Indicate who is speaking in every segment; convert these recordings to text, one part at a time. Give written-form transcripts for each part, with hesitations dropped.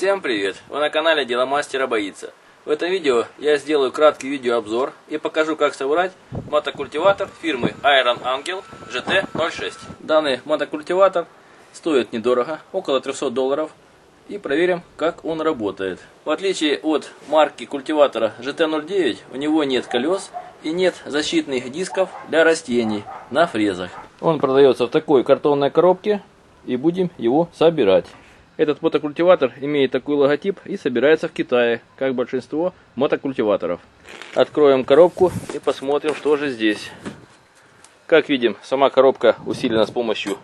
Speaker 1: Всем привет! Вы на канале Дело мастера боится. В этом видео я сделаю краткий видеообзор и покажу, как собрать мотокультиватор фирмы Iron Angel GT06. Данный мотокультиватор стоит недорого, около $300, и проверим, как он работает. В отличие от марки культиватора GT09, у него нет колес и нет защитных дисков для растений на фрезах. Он продается в такой картонной коробке, и будем его собирать. Этот мотокультиватор имеет такой логотип и собирается в Китае, как большинство мотокультиваторов. Откроем коробку и посмотрим, что же здесь. Как видим, сама коробка усилена с помощью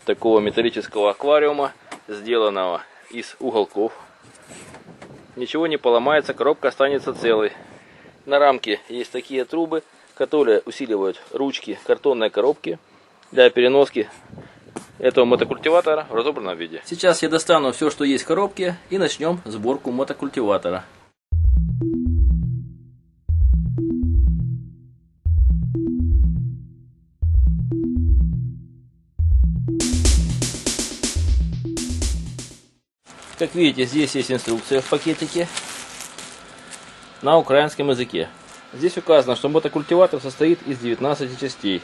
Speaker 1: такого металлического аквариума, сделанного из уголков. Ничего не поломается, коробка останется целой. На рамке есть такие трубы, которые усиливают ручки картонной коробки для переноски этого мотокультиватора в разобранном виде. Сейчас я достану все, что есть в коробке, и начнем сборку мотокультиватора. Как видите, здесь есть инструкция в пакетике на украинском языке. Здесь указано, что мотокультиватор состоит из 19 частей.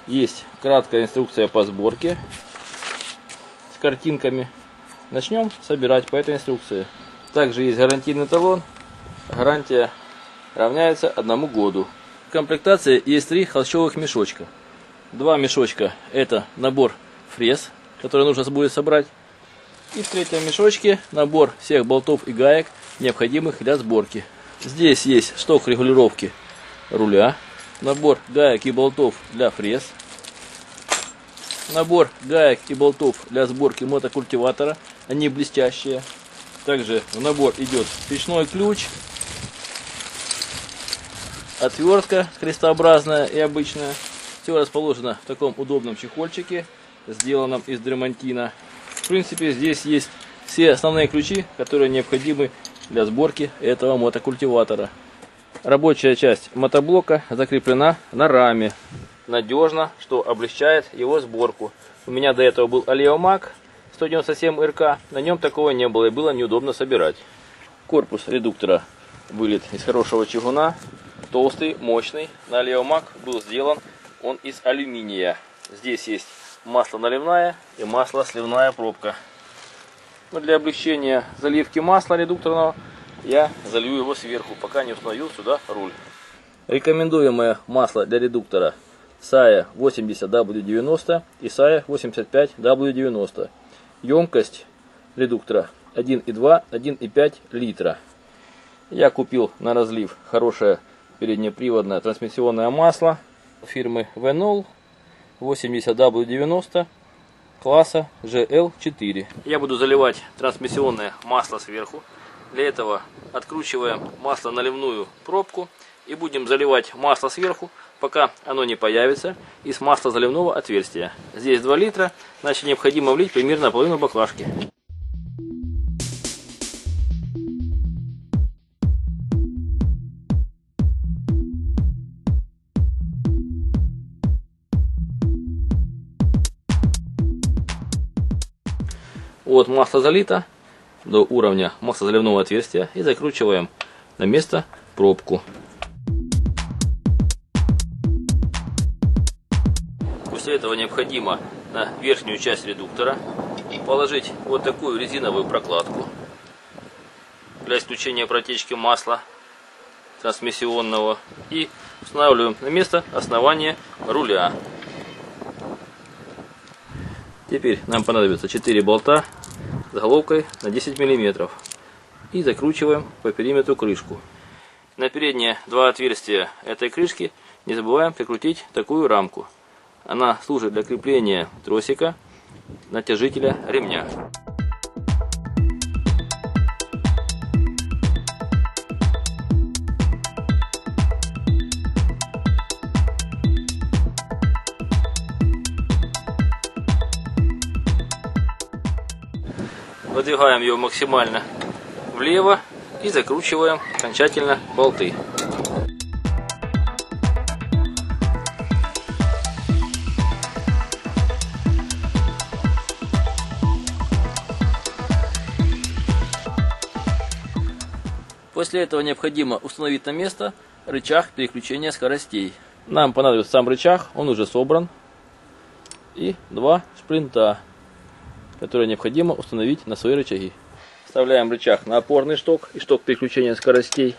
Speaker 1: Есть краткая инструкция по сборке с картинками. Начнем собирать по этой инструкции. Также есть гарантийный талон. Гарантия равняется 1 году. В комплектации есть 3 холщовых мешочка. 2 мешочка — это набор фрез, который нужно будет собрать. И в третьем мешочке набор всех болтов и гаек, необходимых для сборки. Здесь есть шток регулировки руля, набор гаек и болтов для фрез, набор гаек и болтов для сборки мотокультиватора, они блестящие. Также в набор идет печной ключ, отвертка крестообразная и обычная. Все расположено в таком удобном чехольчике, сделанном из дермантина. В принципе, здесь есть все основные ключи, которые необходимы для сборки этого мотокультиватора. Рабочая часть мотоблока закреплена на раме. Надежно, что облегчает его сборку. У меня до этого был Алеомаг 197 РК, на нем такого не было и было неудобно собирать. Корпус редуктора вылет из хорошего чугуна, толстый, мощный. На Алеомаг был сделан он из алюминия. Здесь есть масло наливная и масло сливная пробка. Но для облегчения заливки масла редукторного я залью его сверху, пока не установил сюда руль. Рекомендуемое масло для редуктора Saya 80W90 и Saya 85W90. Емкость редуктора 1,2, 1,5 литра. Я купил на разлив хорошее переднеприводное трансмиссионное масло фирмы Venol 80W90 класса GL4. Я буду заливать трансмиссионное масло сверху. Для этого откручиваем масло наливную пробку и будем заливать масло сверху, пока оно не появится из масла заливного отверстия. Здесь 2 литра, значит необходимо влить примерно половину баклажки. Вот масло залито до уровня маслозаливного отверстия и закручиваем на место пробку. После этого необходимо на верхнюю часть редуктора положить вот такую резиновую прокладку для исключения протечки масла трансмиссионного и устанавливаем на место основания руля. Теперь нам понадобится 4 болта с головкой на 10 мм и закручиваем по периметру крышку. На передние 2 отверстия этой крышки не забываем прикрутить такую рамку. Она служит для крепления тросика натяжителя ремня. Выдвигаем ее максимально влево и закручиваем окончательно болты. После этого необходимо установить на место рычаг переключения скоростей. Нам понадобится сам рычаг, он уже собран. И два шплинта, которые необходимо установить на свои рычаги. Вставляем рычаг на опорный шток и шток переключения скоростей.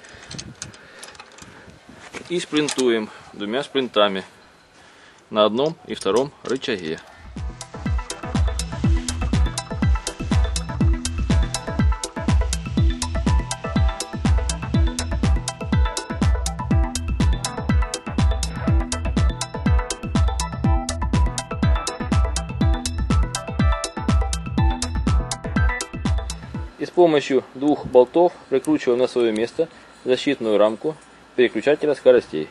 Speaker 1: И шплинтуем двумя шплинтами на одном и втором рычаге. И с помощью двух болтов прикручиваем на свое место защитную рамку переключателя скоростей.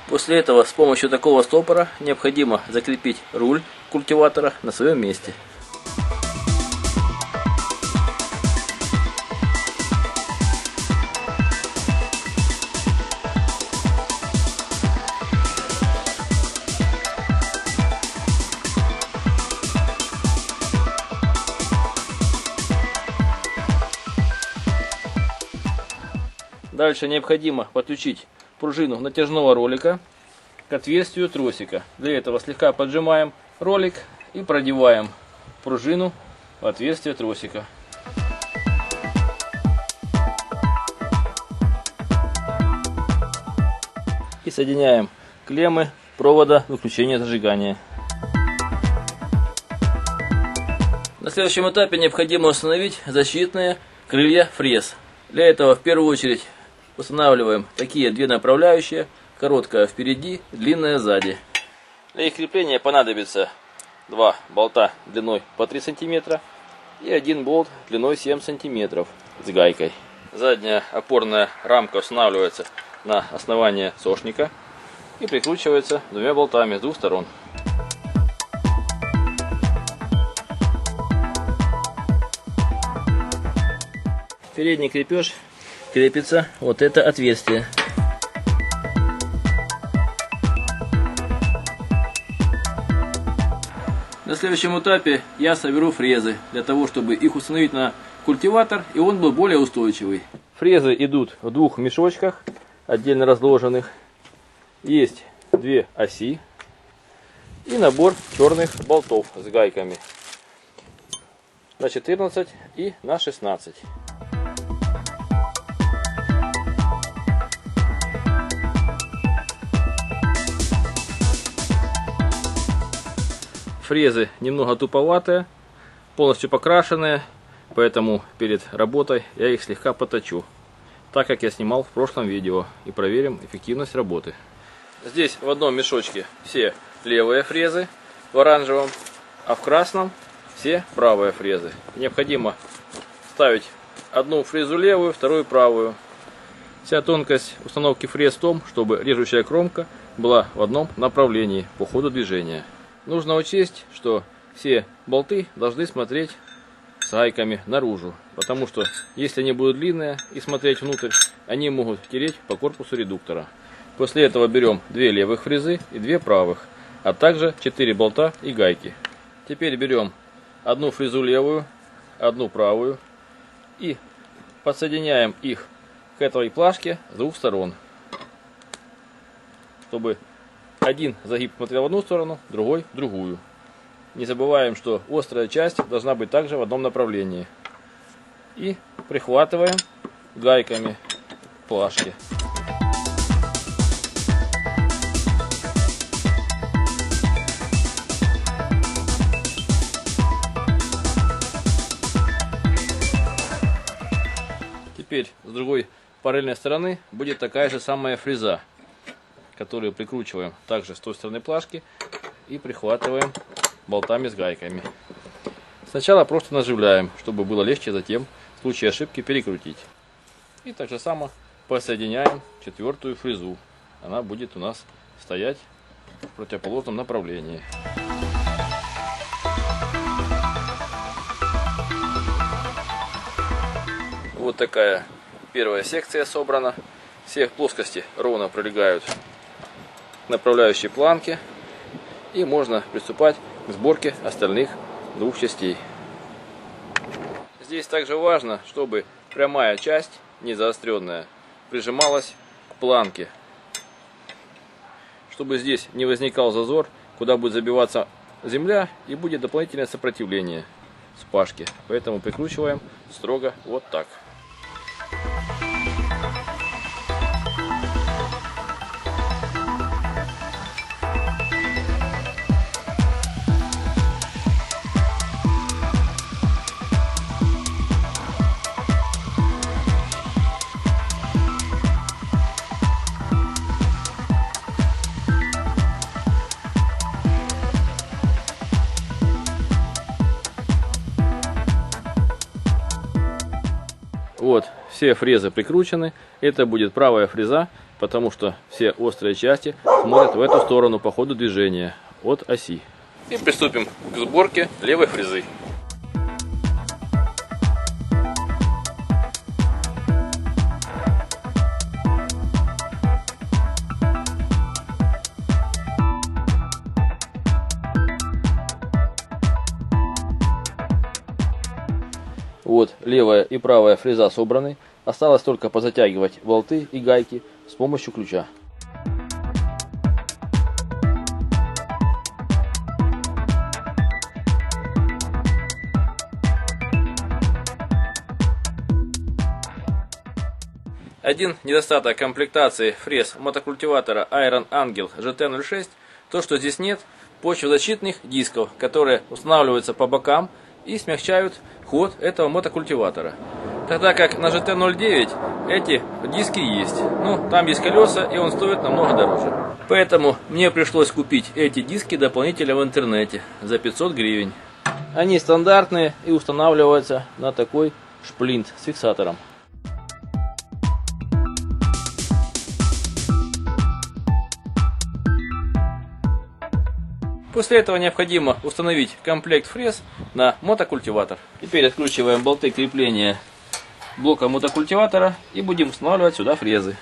Speaker 1: После этого с помощью такого стопора необходимо закрепить руль культиватора на своем месте. Дальше необходимо подключить пружину натяжного ролика к отверстию тросика. Для этого слегка поджимаем ролик и продеваем пружину в отверстие тросика. И соединяем клеммы провода выключения зажигания. На следующем этапе необходимо установить защитные крылья фрез. Для этого в первую очередь устанавливаем такие две направляющие, короткая впереди, длинная сзади. Для их крепления понадобится два болта длиной по 3 см и один болт длиной 7 см с гайкой. Задняя опорная рамка устанавливается на основание сошника и прикручивается двумя болтами с двух сторон. Передний крепеж крепится вот это отверстие. На следующем этапе я соберу фрезы, для того чтобы их установить на культиватор и он был более устойчивый. Фрезы идут в двух мешочках, отдельно разложенных. Есть две оси и набор черных болтов с гайками на 14 и на 16. Фрезы немного туповатые, полностью покрашенные, поэтому перед работой я их слегка поточу, так как я снимал в прошлом видео, и проверим эффективность работы. Здесь в одном мешочке все левые фрезы в оранжевом, а в красном все правые фрезы. Необходимо ставить одну фрезу левую, вторую правую. Вся тонкость установки фрез в том, чтобы режущая кромка была в одном направлении по ходу движения. Нужно учесть, что все болты должны смотреть с гайками наружу, потому что если они будут длинные и смотреть внутрь, они могут тереть по корпусу редуктора. После этого берем две левых фрезы и две правых, а также 4 болта и гайки. Теперь берем одну фрезу левую, одну правую и подсоединяем их к этой плашке с двух сторон, чтобы один загиб смотрел в одну сторону, другой в другую. Не забываем, что острая часть должна быть также в одном направлении. И прихватываем гайками плашки. Теперь с другой параллельной стороны будет такая же самая фреза, которую прикручиваем также с той стороны плашки и прихватываем болтами с гайками. Сначала просто наживляем, чтобы было легче затем в случае ошибки перекрутить. И так же само посоединяем четвертую фрезу. Она будет у нас стоять в противоположном направлении. Вот такая первая секция собрана. Все плоскости ровно пролегают к направляющей планке. И можно приступать к сборке остальных двух частей. Здесь также важно, чтобы прямая часть, не заостренная, прижималась к планке. Чтобы здесь не возникал зазор, куда будет забиваться земля и будет дополнительное сопротивление спашки. Поэтому прикручиваем строго вот так. Вот, все фрезы прикручены. Это будет правая фреза, потому что все острые части смотрят в эту сторону по ходу движения от оси. И приступим к сборке левой фрезы. Вот левая и правая фреза собраны. Осталось только позатягивать болты и гайки с помощью ключа. Один недостаток комплектации фрез мотокультиватора Iron Angel GT06 то, что здесь нет почвозащитных дисков, которые устанавливаются по бокам и смягчают ход этого мотокультиватора. Тогда как на GT09 эти диски есть. Ну, там есть колеса, и он стоит намного дороже. Поэтому мне пришлось купить эти диски дополнительно в интернете за 500 гривен. Они стандартные и устанавливаются на такой шплинт с фиксатором. После этого необходимо установить комплект фрез на мотокультиватор. Теперь откручиваем болты крепления блока мотокультиватора и будем устанавливать сюда фрезы.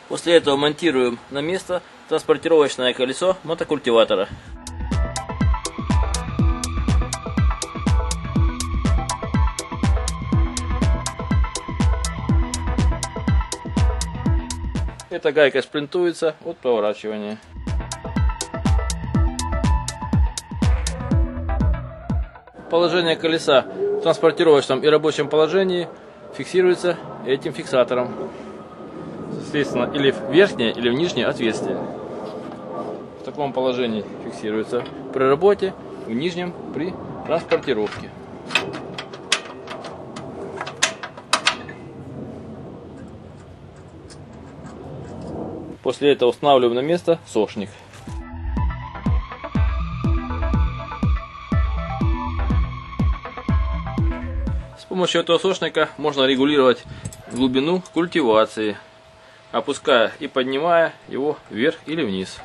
Speaker 1: После этого монтируем на место транспортировочное колесо мотокультиватора. Эта гайка шплинтуется от поворачивания. Положение колеса в транспортировочном и рабочем положении фиксируется этим фиксатором. Соответственно, или в верхнее, или в нижнее отверстие. В таком положении фиксируется при работе, в нижнем при транспортировке. После этого устанавливаем на место сошник. С помощью этого сошника можно регулировать глубину культивации, опуская и поднимая его вверх или вниз.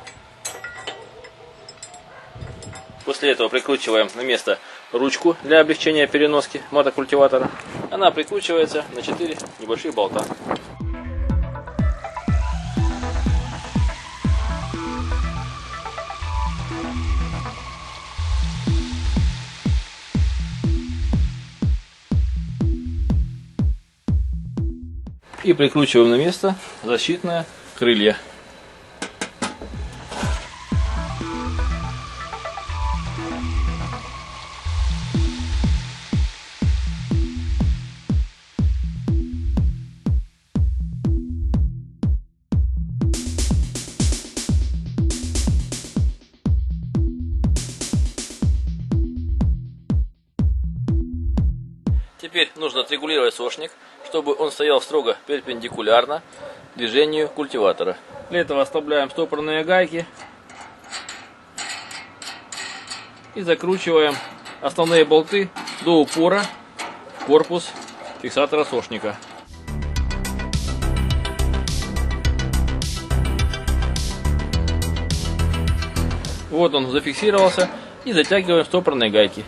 Speaker 1: После этого прикручиваем на место ручку для облегчения переноски мотокультиватора. Она прикручивается на 4 небольших болта. И прикручиваем на место защитное крылья. Теперь нужно отрегулировать сошник, чтобы он стоял строго перпендикулярно движению культиватора. Для этого оставляем стопорные гайки. И закручиваем основные болты до упора в корпус фиксатора сошника. Вот он зафиксировался, и затягиваем стопорные гайки.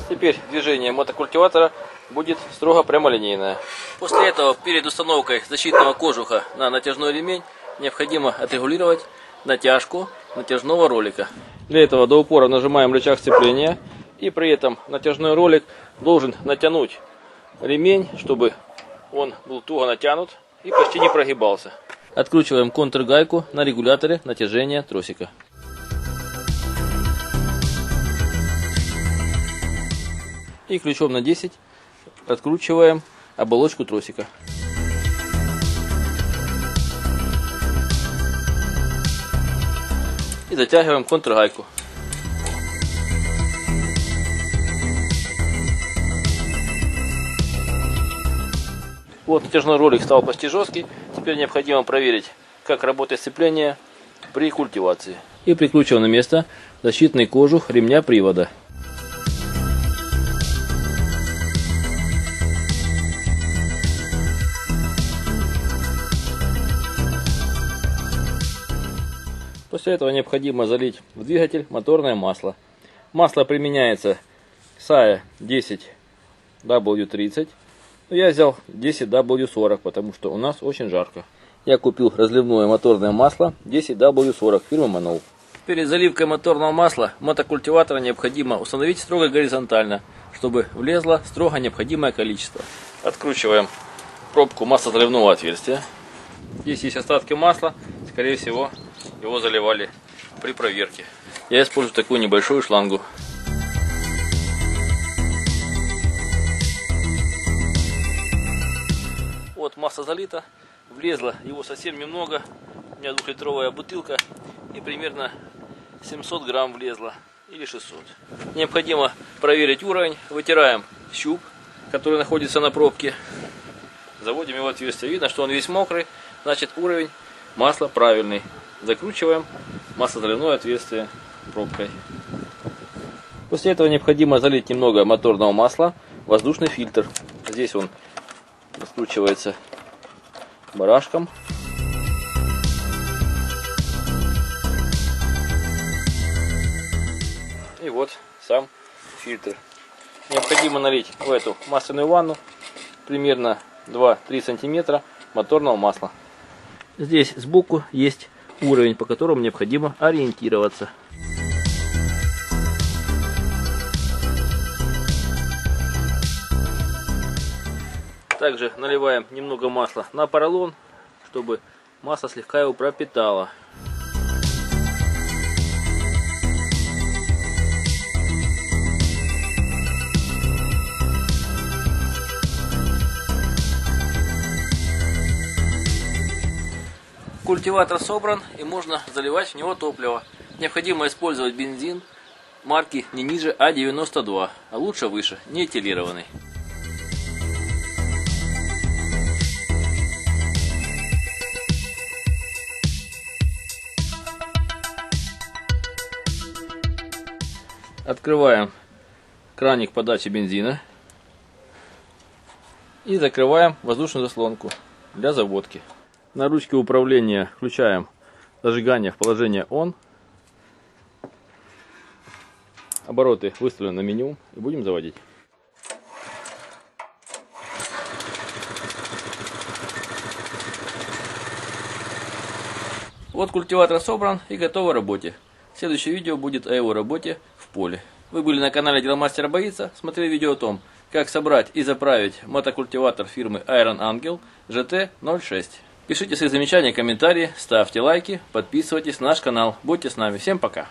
Speaker 1: Теперь движение мотокультиватора будет строго прямолинейное. После этого перед установкой защитного кожуха на натяжной ремень необходимо отрегулировать натяжку натяжного ролика. Для этого до упора нажимаем рычаг сцепления, и при этом натяжной ролик должен натянуть ремень, чтобы он был туго натянут и почти не прогибался. Откручиваем контргайку на регуляторе натяжения тросика. И ключом на 10 откручиваем оболочку тросика. И затягиваем контргайку. Вот натяжной ролик стал почти жесткий. Теперь необходимо проверить, как работает сцепление при культивации. И прикручиваем на место защитный кожух ремня привода. После этого необходимо залить в двигатель моторное масло. Масло применяется SAE 10W30. Я взял 10W40, потому что у нас очень жарко. Я купил разливное моторное масло 10W40 фирмы Manol. Перед заливкой моторного масла мотокультиватора необходимо установить строго горизонтально, чтобы влезло строго необходимое количество. Откручиваем пробку маслозаливного отверстия. Здесь есть остатки масла, скорее всего его заливали при проверке. Я использую такую небольшую шлангу. Вот масло залито, влезло его совсем немного, у меня 2-литровая бутылка, и примерно 700 грамм влезло, или 600. Необходимо проверить уровень, вытираем щуп, который находится на пробке, заводим его в отверстие, видно, что он весь мокрый, значит уровень масла правильный. Закручиваем маслозаливное отверстие пробкой. После этого необходимо залить немного моторного масла в воздушный фильтр. Здесь он раскручивается барашком. И вот сам фильтр. Необходимо налить в эту масляную ванну примерно 2-3 сантиметра моторного масла. Здесь сбоку есть уровень, по которому необходимо ориентироваться. Также наливаем немного масла на поролон, чтобы масло слегка его пропитало. Культиватор собран, и можно заливать в него топливо. Необходимо использовать бензин марки не ниже А92, а лучше выше, не этилированный. Открываем краник подачи бензина и закрываем воздушную заслонку для заводки. На ручке управления включаем зажигание в положение ON. Обороты выставлены на меню и будем заводить. Вот культиватор собран и готов к работе. Следующее видео будет о его работе в поле. Вы были на канале Делмастер Боится, смотрели видео о том, как собрать и заправить мотокультиватор фирмы Iron Angel GT06. Пишите свои замечания, комментарии, ставьте лайки, подписывайтесь на наш канал. Будьте с нами. Всем пока!